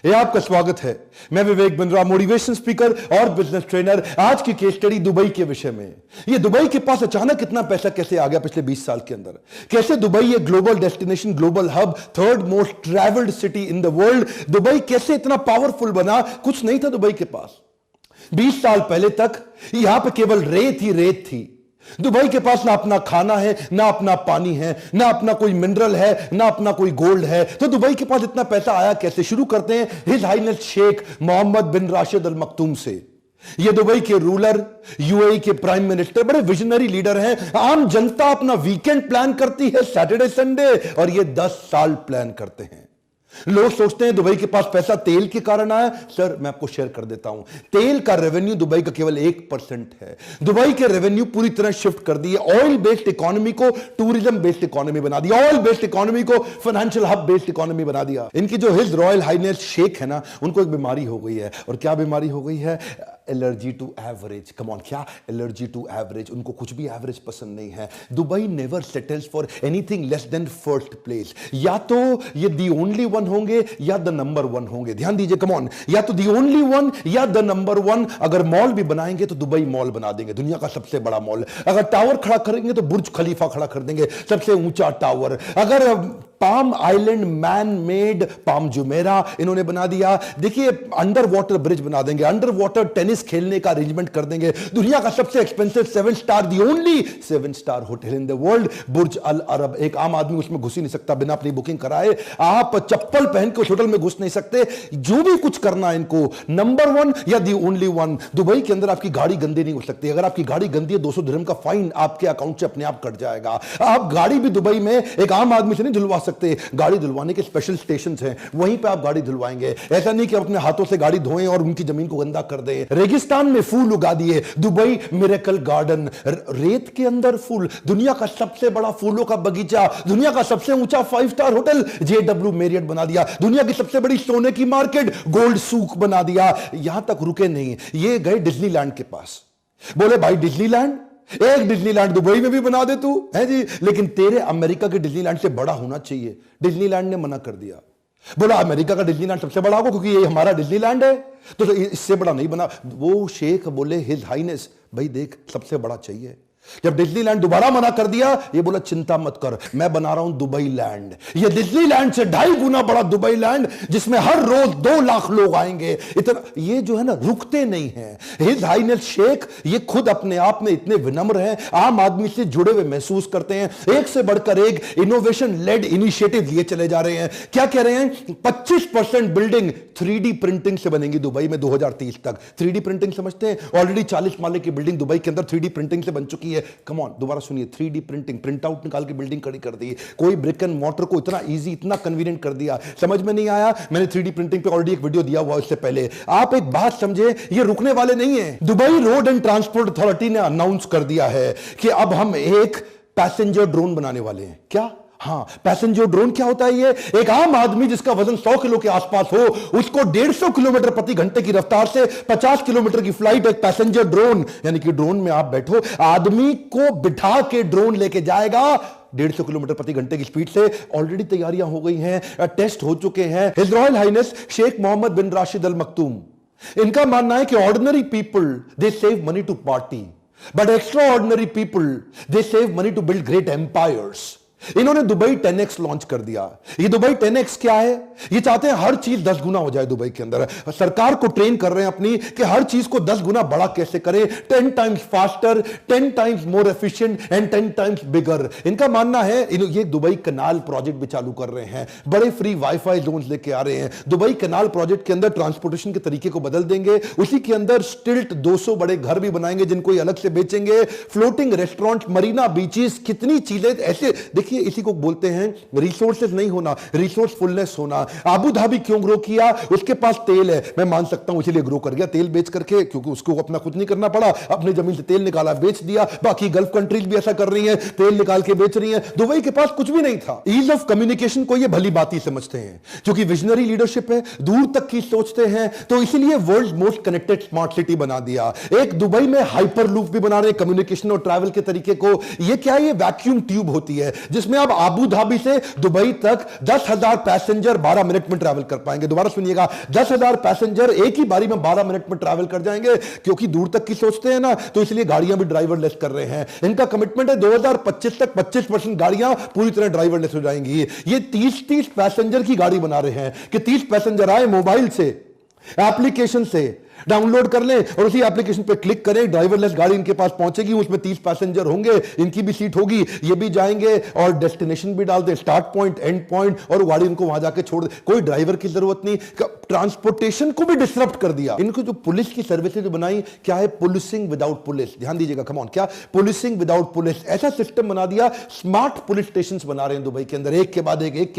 ये आपका स्वागत है। मैं विवेक बिंद्रा, मोटिवेशन स्पीकर और बिजनेस ट्रेनर। आज की केस स्टडी दुबई के विषय में। ये दुबई के पास अचानक इतना पैसा कैसे आ गया पिछले 20 साल के अंदर? कैसे दुबई एक global destination, global hub, third most travelled city in the world, Dubai कैसे इतना पावरफुल बना? कुछ नहीं था दुबई के पास। 20 साल पहले तक यहां पर केवल रेत ही रेत थी। दुबई के पास ना अपना खाना है, ना अपना पानी है, ना अपना कोई मिनरल है, ना अपना कोई गोल्ड है। तो दुबई के पास इतना पैसा आया कैसे? शुरू करते हैं his highness Sheikh Mohammed bin Rashid Al Maktoum से। ये दुबई के रूलर, यूएई के प्राइम मिनिस्टर, बड़े विजनरी लीडर हैं। आम जनता अपना वीकेंड प्लान करती है, सैटरडे संडे, और ये 10 साल प्लान करते हैं। लोग सोचते हैं दुबई के पास पैसा तेल के कारण आया। सर, मैं आपको शेयर कर देता हूं, तेल का रेवेन्यू दुबई का केवल 1% है। दुबई के रेवेन्यू पूरी तरह शिफ्ट कर दिए। ऑयल बेस्ड इकोनॉमी को टूरिज्म बेस्ड इकोनॉमी बना दिया, ऑयल बेस्ड इकोनॉमी को फाइनेंशियल हब बेस्ड इकोनॉमी बना दिया। इनकी जो हिज रॉयल हाइनेस शेख है ना, उनको एक बीमारी हो गई है। और क्या बीमारी हो गई है? Allergy to average. Come on, क्या एलर्जी टू एवरेज? उनको कुछ भी एवरेज पसंद नहीं है। Dubai never settles for anything less than first place. या तो ये दी ओनली वन होंगे या द नंबर वन होंगे। ध्यान दीजिए, कम ऑन, या तो दी ओनली वन या द नंबर वन। अगर मॉल भी बनाएंगे तो दुबई मॉल बना देंगे, दुनिया का सबसे बड़ा मॉल। अगर टावर खड़ा करेंगे तो बुर्ज खलीफा खड़ा कर देंगे, सबसे ऊंचा टावर। अगर palm island man made palm Jumeirah इन्होंने बना दिया। देखिए, अंडर वाटर ब्रिज बना देंगे, अंडर वाटर टेनिस खेलने का अरेंजमेंट कर देंगे। दुनिया का सबसे expensive 7 star, the only 7 star hotel in the world, Burj Al Arab. एक आम आदमी उसमें घुस ही नहीं सकता बिना अपनी बुकिंग कराए। आप चप्पल पहन के उस होटल में घुस नहीं सकते। जो भी कुछ करना है इनको, नंबर वन या दी ओनली वन। दुबई के अंदर आपकी गाड़ी गंदी नहीं हो सकती। अगर आपकी गाड़ी गंदी है, 200 दिरहम का फाइन आपके अकाउंट से अपने आप कट जाएगा। आप गाड़ी भी दुबई में एक आम आदमी से नहीं धुलवा सकते। गाड़ी धुलवाने के स्पेशल स्टेशंस हैं, वहीं पे आप गाड़ी धुलवाएंगे। ऐसा नहीं कि आप अपने हाथों से गाड़ी धोएं और उनकी जमीन को गंदा कर दें। रेगिस्तान में फूल उगा दिए, दुबई मिरेकल गार्डन। रेत के अंदर फूल, दुनिया का सबसे बड़ा फूलों का बगीचा, दुनिया का सबसे ऊंचा 5 स्टार होटल JW मैरियट बना दिया, दुनिया की सबसे बड़ी सोने की मार्केट गोल्ड सूक बना दिया। यहां तक रुके नहीं, ये गए डिज्नीलैंड के पास। बोले भाई डिज्नीलैंड, एक डिज्नीलैंड दुबई में भी बना दे तू, है जी, लेकिन तेरे अमेरिका के डिज्नीलैंड से बड़ा होना चाहिए। डिज्नीलैंड ने मना कर दिया। बोला अमेरिका का डिज्नीलैंड सबसे बड़ा होगा क्योंकि ये हमारा डिज्नीलैंड है, तो इससे बड़ा नहीं बना। वो शेख बोले हिज हाइनेस, भाई देख, सबसे बड़ा चाहिए। जब डिज्नीलैंड दोबारा मना कर दिया, ये बोला चिंता मत कर, मैं बना रहा हूं दुबई लैंड। ये डिज्नीलैंड से 2.5 गुना बड़ा दुबई लैंड, जिसमें हर रोज 2 लाख लोग आएंगे। इतना ये जो है ना, रुकते नहीं हैं। हिज हाइनेस शेख ये खुद अपने आप में इतने विनम्र हैं, आम आदमी से जुड़े हुए महसूस करते हैं। एक से बढ़कर एक इनोवेशन लेड इनिशिएटिव लिए चले जा रहे हैं। क्या कह रहे हैं? 25% बिल्डिंग 3D प्रिंटिंग से बनेंगी दुबई में 2030 तक। 3D प्रिंटिंग समझते हैं? ऑलरेडी 40 माले की बिल्डिंग दुबई के अंदर 3D प्रिंटिंग से बन चुकी है। कम ऑन, दोबारा सुनिए, 3D प्रिंटिंग, प्रिंट आउट निकाल के बिल्डिंग खड़ी कर दी। कोई ब्रिक एंड मॉर्टर को इतना इजी, इतना कन्वीनियंट कर दिया। समझ में नहीं आया? मैंने 3D प्रिंटिंग पे ऑलरेडी एक वीडियो दिया हुआ इससे पहले। आप एक बात समझे, ये रुकने वाले नहीं है। Dubai road and transport authority ने अनाउंस कर दिया है कि अब हम एक पैसेंजर ड्रोन बनाने वाले हैं। क्या? हाँ, पैसेंजर ड्रोन क्या होता है? ये एक आम आदमी जिसका वजन 100 किलो के आसपास हो, उसको 150 किलोमीटर प्रति घंटे की रफ्तार से 50 किलोमीटर की फ्लाइट, एक पैसेंजर ड्रोन, यानी कि ड्रोन में आप बैठो, आदमी को बिठा के ड्रोन लेके जाएगा 150 किलोमीटर प्रति घंटे की स्पीड से। ऑलरेडी तैयारियां हो गई हैं, टेस्ट हो चुके हैं। His Royal Highness Sheikh Mohammed bin Rashid Al Maktoum, इनका मानना है कि ordinary people they save money to party, but extraordinary people they save money to build great empires. इन्होंने दुबई 10x लॉन्च कर दिया। ये दुबई 10x क्या है? ये चाहते हैं हर चीज 10 गुना हो जाए दुबई के अंदर। सरकार को ट्रेन कर रहे हैं अपनी कि हर चीज को 10 गुना बड़ा कैसे करें। 10 times faster, 10 times more efficient and 10 times bigger. इनका मानना है, ये दुबई कनाल प्रोजेक्ट भी चालू कर रहे हैं, बड़े फ्री वाईफाई जोन लेके आ रहे हैं। दुबई कनाल प्रोजेक्ट के अंदर ट्रांसपोर्टेशन के तरीके को बदल देंगे। उसी के अंदर स्टिल्ट 200 बड़े घर भी बनाएंगे जिनको ये अलग से बेचेंगे। फ्लोटिंग रेस्टोरेंट, मरीना बीचेस, कितनी चीजें ऐसे। देखिए, इसी को बोलते हैं रिसोर्सेज नहीं होना, रिसोर्सफुलनेस होना। अबू धाबी क्यों ग्रो किया? उसके पास तेल है, मैं मान सकता हूं, इसलिए ग्रो कर गया तेल बेच करके, क्योंकि उसको अपना कुछ नहीं करना पड़ा, अपनी जमीन से तेल निकाला बेच दिया। बाकी गल्फ कंट्रीज भी ऐसा कर रही हैं, तेल निकाल के बेच रही हैं। दुबई के पास कुछ भी नहीं था। ईज ऑफ कम्युनिकेशन को ये भली बात ही समझते हैं, क्योंकि विजनरी लीडरशिप है, दूर तक की सोचते हैं, तो इसलिए world most connected smart city बना दिया। एक दुबई में हाइपर लूप भी बना रहे हैं कम्युनिकेशन और ट्रैवल के तरीके को। ये क्या है? ये वैक्यूम ट्यूब होती है जिसमें आप आबू धाबी से दुबई तक 10,000 पैसेंजर 12 मिनट में ट्रैवल कर पाएंगे। दोबारा सुनिएगा, 10,000 पैसेंजर एक ही बारी में 12 मिनट में ट्रैवल कर जाएंगे। क्योंकि दूर तक की सोचते हैं ना, तो इसलिए गाड़ियां भी ड्राइवरलेस कर रहे हैं। इनका कमिटमेंट है 2025 तक 25% गाड़ियां पूरी तरह ड्राइवरलेस हो जाएंगी। ये 30-30 पैसेंजर की गाड़ी बना रहे हैं कि 30 पैसेंजर आए, मोबाइल से, एप्लीकेशन से डाउनलोड कर लें और उसी एप्लीकेशन पे क्लिक करें, ड्राइवरलेस गाड़ी इनके पास पहुंचेगी, उसमें 30 पैसेंजर होंगे, इनकी भी सीट होगी, ये भी जाएंगे और डेस्टिनेशन भी डाल दें, स्टार्ट पॉइंट, एंड पॉइंट, और गाड़ी इनको वहां जाके छोड़ दे। कोई ड्राइवर की जरूरत नहीं। ट्रांसपोर्टेशन को भी डिसरप्ट कर दिया। इनको जो पुलिस की सर्विसेज जो बनाई, क्या है? Policing without police. ध्यान दीजिएगा, कम ऑन, क्या? Policing without police. ऐसा सिस्टम बना दिया, स्मार्ट पुलिस स्टेशन बना रहे हैं दुबई के अंदर, एक के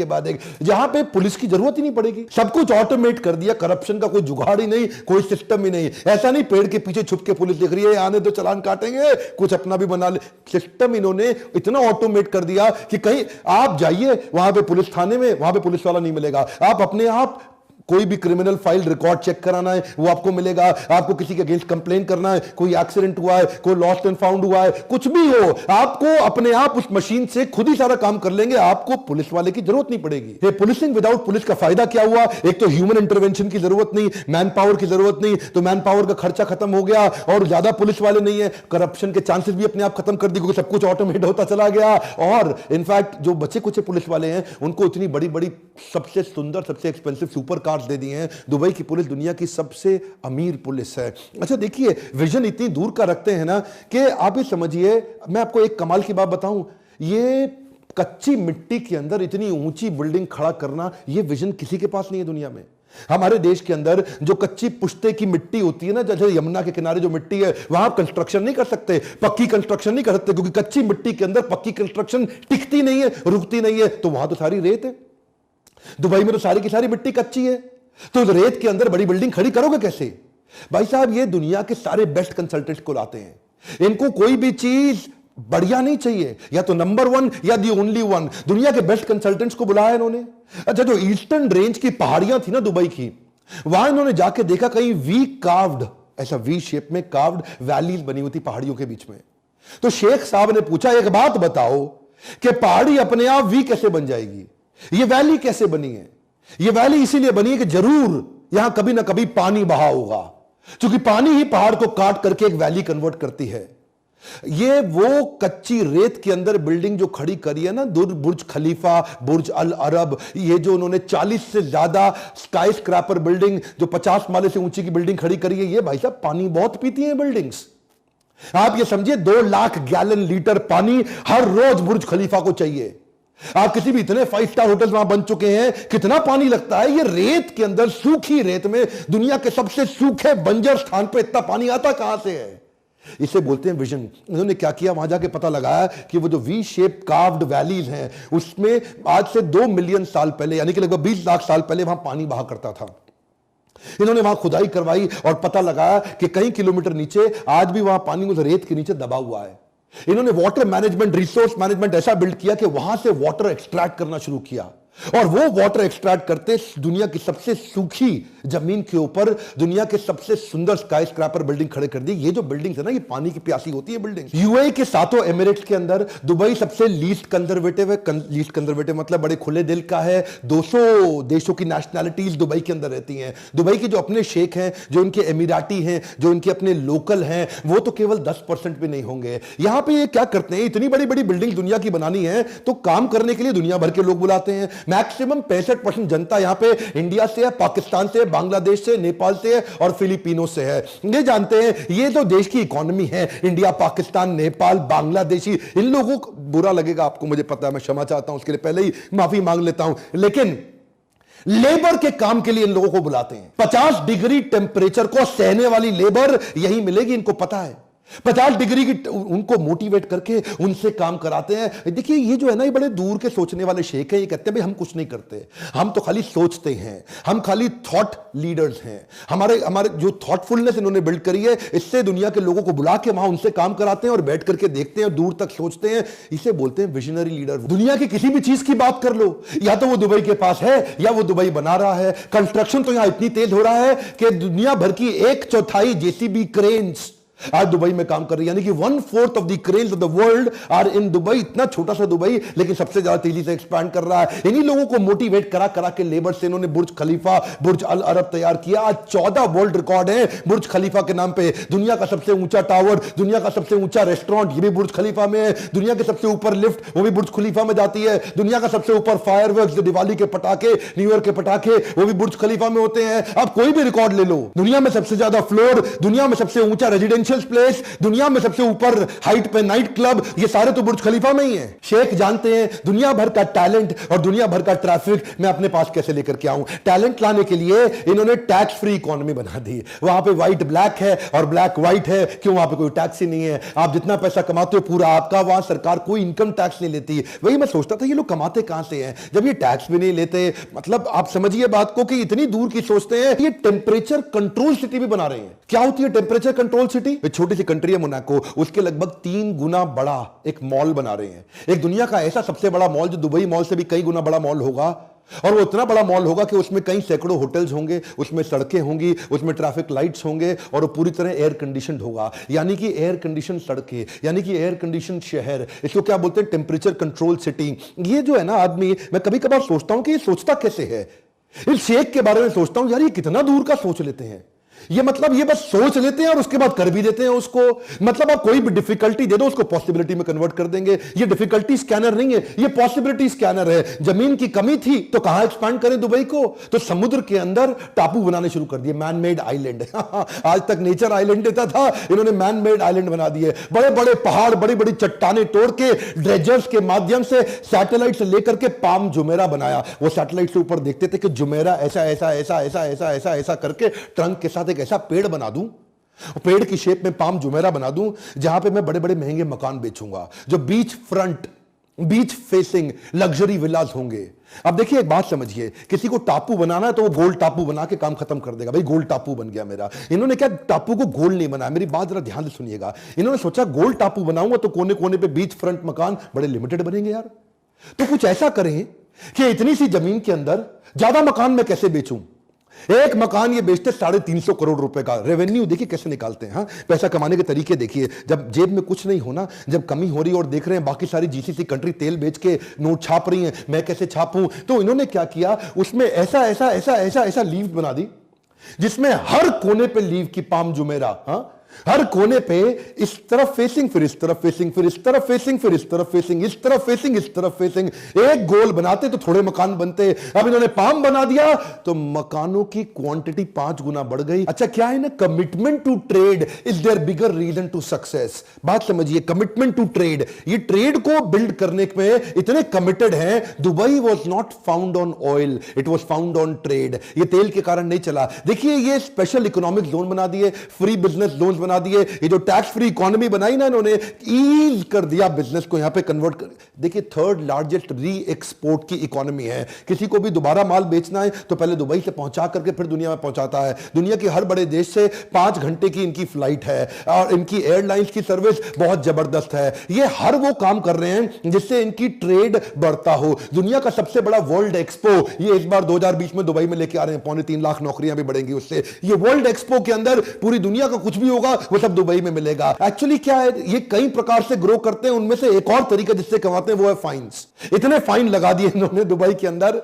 बाद एक, जहां पे पुलिस की जरूरत ही नहीं पड़ेगी। सब कुछ ऑटोमेट कर दिया, करप्शन का कोई जुगाड़ ही नहीं, कोई सिस्टम ही नहीं। ऐसा नहीं पेड़ के पीछे छुप के पुलिस देख रही है, आने तो चालान काटेंगे, कुछ अपना भी बना ले। सिस्टम इन्होंने इतना ऑटोमेट कर दिया कि कहीं आप जाइए वहां पे पुलिस थाने में, वहां पे पुलिस वाला नहीं मिलेगा। आप अपने आप कोई भी क्रिमिनल फाइल रिकॉर्ड चेक कराना है वो आपको मिलेगा। आपको किसी के अगेंस्ट कंप्लेन करना है, कोई एक्सीडेंट हुआ है, कोई लॉस्ट एंड फाउंड हुआ है, कुछ भी हो, आपको अपने आप उस मशीन से खुद ही सारा काम कर लेंगे। आपको पुलिस वाले की जरूरत नहीं पड़ेगी। ये पुलिसिंग विदाउट पुलिस का फायदा क्या हुआ? एक तो ह्यूमन इंटरवेंशन की जरूरत नहीं, मैन पावर की जरूरत नहीं, तो मैन पावर का खर्चा खत्म हो गया और ज्यादा पुलिस वाले नहीं है। करप्शन के चांसेस भी अपने आप खत्म कर दी, क्योंकि सब कुछ ऑटोमेट होता चला गया। और इनफैक्ट जो बचे कुछ पुलिस वाले हैं उनको इतनी बड़ी बड़ी सबसे सुंदर, सबसे एक्सपेंसिव सुपर कार्स दे दी हैं। दुबई की पुलिस दुनिया की सबसे अमीर पुलिस है। अच्छा देखिए, विजन इतनी दूर का रखते हैं ना कि आप ये समझिए, मैं आपको एक कमाल की बात बताऊं, ये कच्ची मिट्टी के अंदर इतनी ऊंची बिल्डिंग खड़ा करना, ये विजन किसी के पास नहीं है दुनिया में। हमारे देश के अंदर जो कच्ची पुश्ते की मिट्टी होती है ना, जैसे यमुना के किनारे जो मिट्टी है, वहां आप कंस्ट्रक्शन नहीं कर सकते, पक्की कंस्ट्रक्शन नहीं कर सकते, क्योंकि कच्ची मिट्टी के अंदर पक्की कंस्ट्रक्शन टिकती नहीं है, रुकती नहीं है। तो वहां तो सारी रेत है। दुबई में तो सारी की सारी मिट्टी कच्ची है, तो रेत के अंदर बड़ी बिल्डिंग खड़ी करोगे कैसे? भाई साहब, ये दुनिया के सारे बेस्ट कंसल्टेंट्स को लाते हैं। इनको कोई भी चीज बढ़िया नहीं चाहिए, या तो नंबर 1 या दी ओनली 1। दुनिया के बेस्ट कंसल्टेंट्स को बुलाया इन्होंने। अच्छा, जो ईस्टर्न रेंज की पहाड़ियां थी ना दुबई की, वहां इन्होंने जाके देखा कहीं वी कार्व्ड, ऐसा वी शेप में कार्व्ड वैलीज बनी हुई थी पहाड़ियों के बीच में। तो शेख साहब ने पूछा, एक बात बताओ कि पहाड़ी अपने आप वी कैसे बन जाएगी? ये वैली कैसे बनी है? ये वैली इसीलिए बनी है कि जरूर यहां कभी ना कभी पानी बहा होगा, क्योंकि पानी ही पहाड़ को काट करके एक वैली कन्वर्ट करती है। ये वो कच्ची रेत के अंदर बिल्डिंग जो खड़ी करी है ना, बुर्ज खलीफा, बुर्ज अल अरब, ये जो उन्होंने 40 से ज्यादा स्काई स्क्रैपर बिल्डिंग, जो 50 माले से ऊंची की बिल्डिंग खड़ी करी है, ये भाई साहब पानी बहुत पीती है बिल्डिंग्स। आप ये समझिए, 2 लाख गैलन लीटर पानी हर रोज बुर्ज खलीफा को चाहिए। आप किसी भी इतने 5 स्टार होटल वहां बन चुके हैं, कितना पानी लगता है? ये रेत के अंदर, सूखी रेत में, दुनिया के सबसे सूखे बंजर स्थान पे इतना पानी आता कहां से है? इसे बोलते हैं विजन। इन्होंने क्या किया, वहां जाके पता लगाया कि वो जो वी शेप कार्व्ड वैलीज हैं, उसमें आज से 2 मिलियन साल पहले, यानी कि लगभग 20 लाख साल पहले वहां पानी बहा करता था। इन्होंने वहां खुदाई करवाई और पता लगाया कि कई किलोमीटर नीचे आज भी वहां पानी उस रेत के नीचे दबा हुआ है। इन्होंने वाटर मैनेजमेंट, रिसोर्स मैनेजमेंट ऐसा बिल्ड किया कि वहां से वाटर एक्सट्रैक्ट करना शुरू किया, और वो वाटर एक्सट्रैक्ट करते दुनिया की सबसे सूखी जमीन के ऊपर दुनिया के सबसे सुंदर स्काई स्क्रैपर बिल्डिंग खड़े कर दी। ये जो बिल्डिंग है ना, ये पानी की प्यासी होती है बिल्डिंग। यूएई के 7 एमिरेट्स के अंदर दुबई सबसे लीस्ट कंजर्वेटिव है। लीस्ट कंजर्वेटिव मतलब बड़े खुले दिल का है। 200 देशों की नेशनैलिटीज दुबई के अंदर रहती हैं। दुबई के जो अपने शेख हैं, जो इनके एमिराटी हैं, जो इनके अपने लोकल हैं, वो तो केवल 10% भी नहीं होंगे। यहां पे ये क्या करते हैं, इतनी बड़ी बड़ी बिल्डिंग दुनिया की बनानी है, तो काम करने के लिए दुनिया भर के लोग बुलाते हैं। मैक्सिमम 65% जनता यहां पे इंडिया से है, पाकिस्तान से, बांग्लादेश से, नेपाल से और फिलिपिनो से है। ये जानते हैं, ये तो देश की इकोनॉमी है, इंडिया, पाकिस्तान, नेपाल, बांग्लादेशी। इन लोगों को बुरा लगेगा आपको, मुझे पता है, मैं क्षमा चाहता हूं, उसके लिए पहले ही माफी मांग लेता हूं, लेकिन लेबर के काम के लिए इन लोगों को बुलाते हैं। 50 डिग्री टेंपरेचर को सहने वाली लेबर यही मिलेगी, इनको पता है। 50 डिग्री की उनको मोटिवेट करके उनसे काम कराते हैं। देखिए, ये जो है ना, ये बड़े दूर के सोचने वाले शेख हैं। ये कहते हैं भाई हम कुछ नहीं करते, हम तो खाली सोचते हैं, हम खाली थॉट लीडर्स हैं। हमारे जो थॉटफुलनेस इन्होंने बिल्ड करी है, इससे दुनिया के लोगों को बुला के वहां उनसे काम कराते हैं और बैठ करके देखते हैं, दूर तक सोचते हैं। इसे बोलते हैं विजनरी लीडर। दुनिया की किसी भी चीज की बात कर लो, या तो वो दुबई के पास है या वो दुबई बना रहा है। कंस्ट्रक्शन तो यहां इतनी तेज हो रहा है कि दुनिया भर की 1/4 जेसीबी क्रेन्स आज दुबई में काम कर रही है, यानी कि 1/4 of the cranes of the world are in Dubai. इतना छोटा सा दुबई लेकिन सबसे ज्यादा तेजी से एक्सपैंड कर रहा है। इन्हीं लोगों को मोटिवेट करा करा के लेबर से इन्होंने बुर्ज खलीफा, बुर्ज अल अरब तैयार किया। आज 14 वर्ल्ड रिकॉर्ड है बुर्ज खलीफा के नाम पे। दुनिया का सबसे ऊंचा टावर, दुनिया का सबसे ऊंचा रेस्टोरेंट, ये भी बुर्ज खलीफा में है। दुनिया के सबसे ऊपर लिफ्ट, वो भी बुर्ज खलीफा में जाती है। दुनिया का सबसे ऊपर फायरवर्क्स, जो दिवाली के पटाखे, न्यू ईयर के पटाखे, वो भी बुर्ज खलीफा में होते हैं। आप कोई भी रिकॉर्ड ले लो, दुनिया में सबसे ज्यादा फ्लोर, दुनिया में सबसे ऊंचा रेजिडेंशियल प्लेस, दुनिया में सबसे ऊपर हाइट पे नाइट क्लब, ये सारे तो बुर्ज खलीफा में ही हैं। शेख जानते हैं दुनिया भर का टैलेंट और दुनिया भर का ट्रैफिक मैं अपने पास कैसे लेकर के आऊं। टैलेंट लाने के लिए इन्होंने टैक्स फ्री इकोनॉमी बना दी। वहां पे व्हाइट ब्लैक है और ब्लैक व्हाइट है, क्यों? वहां पे कोई टैक्स ही नहीं है। आप जितना पैसा कमाते हो पूरा आपका, वहां सरकार कोई इनकम टैक्स नहीं लेती। वही मैं सोचता था ये लोग कमाते कहां से हैं जब ये टैक्स भी नहीं लेते। मतलब आप समझिए बात को कि इतनी दूर की सोचते हैं। ये टेम्परेचर कंट्रोल सिटी भी बना रहे हैं। क्या होती है टेम्परेचर कंट्रोल सिटी? छोटी सी कंट्री है मोनाको, उसके लगभग 3 गुना बड़ा एक मॉल बना रहे हैं। एक दुनिया का ऐसा सबसे बड़ा मॉल जो दुबई मॉल से भी कई गुना बड़ा मॉल होगा, और वो इतना बड़ा मॉल होगा कि उसमें कई सैकड़ों होटल्स होंगे, उसमें सड़कें होंगी, उसमें ट्रैफिक लाइट्स होंगे, और वो पूरी तरह एयर कंडीशनड होगा। यानी कि एयर कंडीशन सड़कें, यानी कि एयर कंडीशन शहर। इसको क्या बोलते हैं? Temperature control city. ये जो है ना आदमी, मैं कभी कभार सोचता हूं कि ये सोचता कैसे है। इस शेख के बारे में सोचता हूं, यार ये कितना दूर का सोच लेते हैं। ये मतलब ये बस सोच लेते हैं और उसके बाद कर भी देते हैं उसको। मतलब आप कोई भी डिफिकल्टी दे दो उसको पॉसिबिलिटी में कन्वर्ट कर देंगे। ये डिफिकल्टी स्कैनर नहीं है, ये पॉसिबिलिटी स्कैनर है। जमीन की कमी थी तो कहां एक्सपैंड करें दुबई को? तो समुद्र के अंदर टापू बनाने शुरू कर दिए, मैन मेड आइलैंड। आज तक नेचर आइलैंड देता था, इन्होंने मैन मेड आइलैंड बना दिए। बड़े बड़े पहाड़, बड़ी बड़ी चट्टाने तोड़ के ड्रेजर्स के माध्यम से, सैटेलाइट से लेकर के पाम जुमेरा बनाया। वो सैटेलाइट से ऊपर देखते थे कि जुमेरा ऐसा ऐसा ऐसा ऐसा ऐसा ऐसा ऐसा करके ट्रंक के साथ एक ऐसा पेड़ बना दूं, पेड़ की शेप में पाम जुमेरा बना दूं, जहां पे मैं बड़े बड़े महंगे मकान बेचूंगा, जो beach front, beach facing luxury villas होंगे। अब देखिए एक बात समझिए, किसी को टापू बनाना है तो वो गोल टापू बना के काम खत्म कर देगा। भाई गोल टापू बन गया मेरा। इन्होंने क्या टापू को गोल नहीं बनाया, मेरी बात जरा ध्यान से सुनिएगा। इन्होंने सोचा गोल टापू बनाऊंगा तो कोने कोने पे बीच फ्रंट मकान बड़े लिमिटेड बनेंगे यार, तो कुछ ऐसा करें कि इतनी सी जमीन के अंदर ज्यादा मकान मैं कैसे बेचूं। एक मकान ये बेचते 350 करोड़ रुपए का रेवेन्यू। देखिए कैसे निकालते हैं। हाँ, पैसा कमाने के तरीके देखिए। जब जेब में कुछ नहीं होना, जब कमी हो रही है और देख रहे हैं बाकी सारी जीसीसी कंट्री तेल बेच के नोट छाप रही हैं, मैं कैसे छापूं? तो इन्होंने क्या किया, उसमें ऐसा ऐसा ऐसा ऐसा ऐसा लीव बना दी जिसमें हर कोने पे लीव की पाम जुमेरा। हाँ, हर कोने पे इस तरफ फेसिंग, फिर इस तरफ फेसिंग, फिर इस तरफ फेसिंग, फिर इस तरफ फेसिंग, इस तरफ फेसिंग, इस तरफ फेसिंग। एक गोल बनाते तो थोड़े मकान बनते। अब इन्होंने पाम बना दिया तो मकानों की क्वांटिटी 5 गुना बढ़ गई। अच्छा, क्या है ना, commitment to trade is there bigger reason to success. बात समझिए, कमिटमेंट टू ट्रेड। ये ट्रेड को बिल्ड करने में इतने कमिटेड हैं। Dubai was not found on oil, it was found on trade. ये तेल के कारण नहीं चला। देखिए ये स्पेशल इकोनॉमिक जोन बना दिए, फ्री बिजनेस जोन बना दिए। ये जो टैक्स फ्री इकोनॉमी बनाई ना इन्होंने, ईज कर दिया बिजनेस को यहां पे कन्वर्ट कर। देखिए 3rd लार्जेस्ट री एक्सपोर्ट की इकोनॉमी है। किसी को भी दोबारा माल बेचना है तो पहले दुबई से पहुंचा करके फिर दुनिया में पहुंचाता है। दुनिया के हर बड़े देश से 5 घंटे की इनकी फ्लाइट है और इनकी एयरलाइंस की सर्विस बहुत जबरदस्त है। ये हर वो काम कर रहे हैं जिससे इनकी ट्रेड बढ़ता हो। दुनिया का सबसे बड़ा वर्ल्ड एक्सपो ये इस बार 2020 में दुबई में लेके आ रहे हैं। 3.25 लाख नौकरियां भी बढ़ेंगी उससे। ये वर्ल्ड एक्सपो के अंदर पूरी दुनिया का कुछ भी होगा वो सब दुबई में मिलेगा। एक्चुअली क्या है, ये कई प्रकार से ग्रो करते हैं। उनमें से एक और तरीका जिससे कमाते हैं वो है फाइन्स। इतने फाइन लगा दिए इन्होंने दुबई के अंदर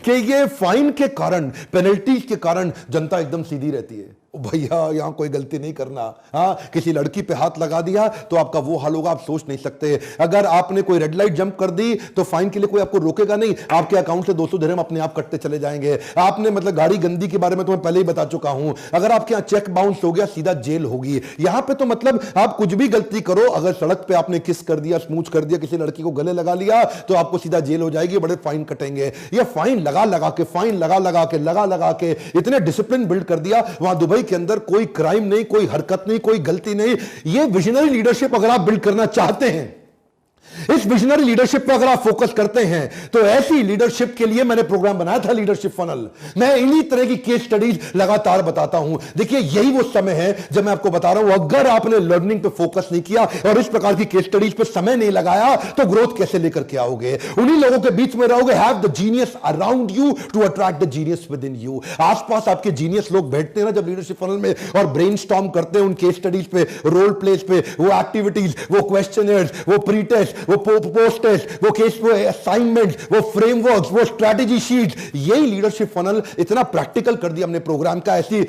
कि ये फाइन के कारण, पेनल्टीज के कारण जनता एकदम सीधी रहती है। भैया यहां कोई गलती नहीं करना। हाँ, किसी लड़की पे हाथ लगा दिया तो आपका वो हाल होगा, आप सोच नहीं सकते। अगर आपने कोई रेड लाइट जंप कर दी तो फाइन के लिए कोई आपको रोकेगा नहीं, आपके अकाउंट से 200 दिरहम अपने आप कटते चले जाएंगे। आपने मतलब गाड़ी गंदी के बारे में तो मैं पहले ही बता चुका हूं। अगर आपके यहां चेक बाउंस हो गया सीधा जेल होगी। यहां पे तो मतलब आप कुछ भी गलती करो, अगर सड़क पे आपने किस कर दिया, स्मूच कर दिया, किसी लड़की को गले लगा लिया तो आपको सीधा जेल हो जाएगी, बड़े फाइन कटेंगे। ये फाइन लगा लगा के, फाइन लगा लगा के इतने डिसिप्लिन बिल्ड कर दिया। वहां दुबई के अंदर कोई क्राइम नहीं, कोई हरकत नहीं, कोई गलती नहीं। ये विजनरी लीडरशिप अगर आप बिल्ड करना चाहते हैं इस विजनरी लीडरशिप पर अगर आप फोकस करते हैं तो ऐसी लीडरशिप के लिए मैंने प्रोग्राम बनाया था लीडरशिप फनल। मैं इन्हीं तरह की केस स्टडीज लगातार बताता हूं। देखिए यही वो समय है जब मैं आपको बता रहा हूं, अगर आपने लर्निंग पे फोकस नहीं किया और इस प्रकार की केस स्टडीज पे समय नहीं लगाया तो ग्रोथ कैसे लेकर के आओगे? उन्हीं लोगों के बीच में रहोगे। Have the genius around you to attract the genius within you. आसपास आपके जीनियस लोग बैठते हैं ना जब लीडरशिप फनल में और ब्रेनस्टॉर्म करते हैं उन केस स्टडीज पे, रोल प्लेस पे, वो एक्टिविटीज, वो क्वेश्चनर्स, वो प्री टेस्ट, वो पोस्ट टेस्ट, वो केस, वो असाइनमेंट, वो फ्रेमवर्क्स, वो स्ट्रेटेजी शीट, यही लीडरशिप फनल इतना प्रैक्टिकल कर दिया हमने प्रोग्राम का। ऐसी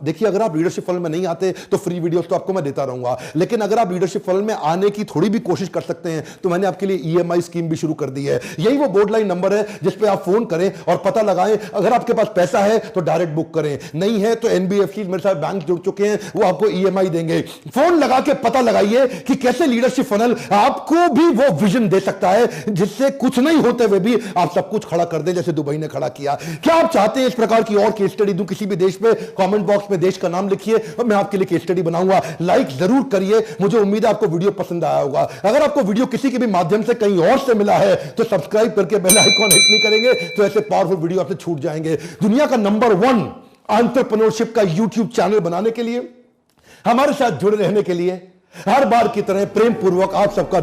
देखिए अगर आप लीडरशिप फनल में नहीं आते तो फ्री वीडियोस तो आपको मैं देता रहूंगा, लेकिन अगर आप लीडरशिप फनल में आने की थोड़ी भी कोशिश कर सकते हैं तो मैंने आपके लिए ईएमआई स्कीम भी शुरू कर दी है। यही वो बोर्ड लाइन नंबर है जिस पे आप फोन करें और पता लगाएं। अगर आपके पास पैसा है तो डायरेक्ट बुक करें, नहीं है तो एनबीएफसी मेरे साथ बैंक जुड़ चुके हैं, वो आपको ईएमआई देंगे। फोन लगा के पता लगाइए कि कैसे लीडरशिप फनल आपको भी वो विजन दे सकता है जिससे कुछ नहीं होते हुए भी आप सब कुछ खड़ा कर दें, जैसे दुबई ने खड़ा किया। क्या आप चाहते हैं इस प्रकार की और केस स्टडी दूं किसी भी देश में? कमेंट बॉक्स में देश का नाम लिखिए और मैं आपके लिए केस स्टडी बनाऊंगा। लाइक जरूर करिए, मुझे उम्मीद है आपको वीडियो पसंद आया होगा। अगर आपको वीडियो किसी के भी माध्यम से कहीं और से मिला है तो सब्सक्राइब करके बेल आइकॉन हिट नहीं करेंगे तो ऐसे पावरफुल वीडियो आपसे छूट जाएंगे। दुनिया का नंबर 1 एंटरप्रेन्योरशिप का यूट्यूब चैनल बनाने के लिए, हमारे साथ जुड़े रहने के लिए हर बार की तरह प्रेम पूर्वक आप सबका